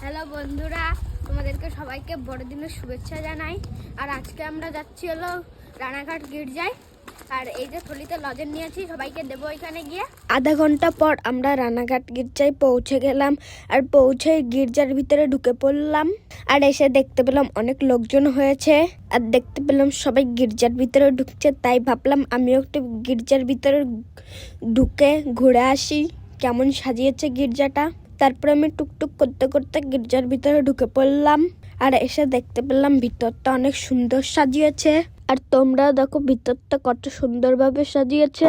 Hello বন্ধুরা, তোমাদেরকে সবাইকে বড়দিনের শুভেচ্ছা জানাই। আর আজকে আমরা যাচ্ছি হলো রানাঘাট গির্জায়। আর এই যে থলিতে লজেন নিয়েছি, সবাইকে দেবো এখানে গিয়ে। আধা ঘন্টা পর আমরা রানাঘাট গির্জায় পৌঁছে গেলাম। আর পৌঁছে গির্জার ভিতরে ঢুকে পড়লাম। আর এসে দেখতে পেলাম অনেক লোকজন হয়েছে। আর দেখতে পেলাম সবাই গির্জার ভিতরে ঢুকছে, তাই ভাবলাম আমিও একটু গির্জার ভিতরে ঢুকে ঘুরে আসি কেমন সাজিয়েছে গির্জাটা। তারপরে আমি টুকটুক করতে করতে গির্জার ভিতরে ঢুকে পড়লাম। আর এসে দেখতে পেলাম ভিতরটা অনেক সুন্দর সাজিয়েছে। আর তোমরা দেখো ভিতরটা কত সুন্দরভাবে সাজিয়েছে।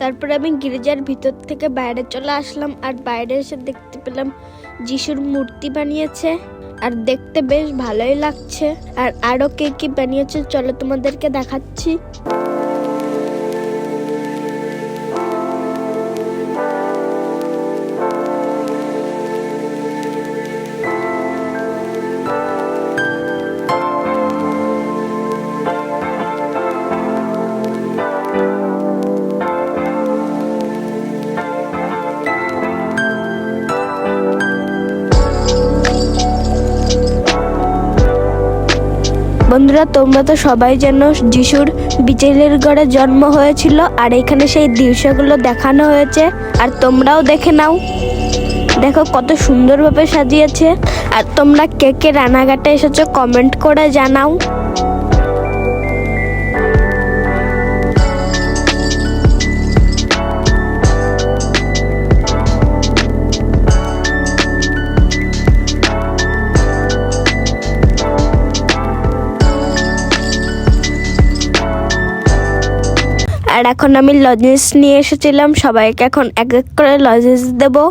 তারপরে আমি গির্জার ভিতর থেকে বাইরে চলে আসলাম। আর বাইরে এসে দেখতে পেলাম যিশুর মূর্তি বানিয়েছে। আর দেখতে বেশ ভালোই লাগছে। আর আরো কে কি বানিয়েছে চলো তোমাদেরকে দেখাচ্ছি। বন্ধুরা, তোমরা তো সবাই জানো যিশুর বিচেলের ঘরে জন্ম হয়েছিল। আর এখানে সেই দৃশ্যগুলো দেখানো হয়েছে। আর তোমরাও দেখে নাও, দেখো কত সুন্দরভাবে সাজিয়েছে। আর তোমরা কে কে রানাঘাটে এসেছো কমেন্ট করে জানাও। আর এখন আমি লজেন্স নিয়ে এসেছিলাম, সবাইকে এখন এক এক করে লজেন্স দেবো।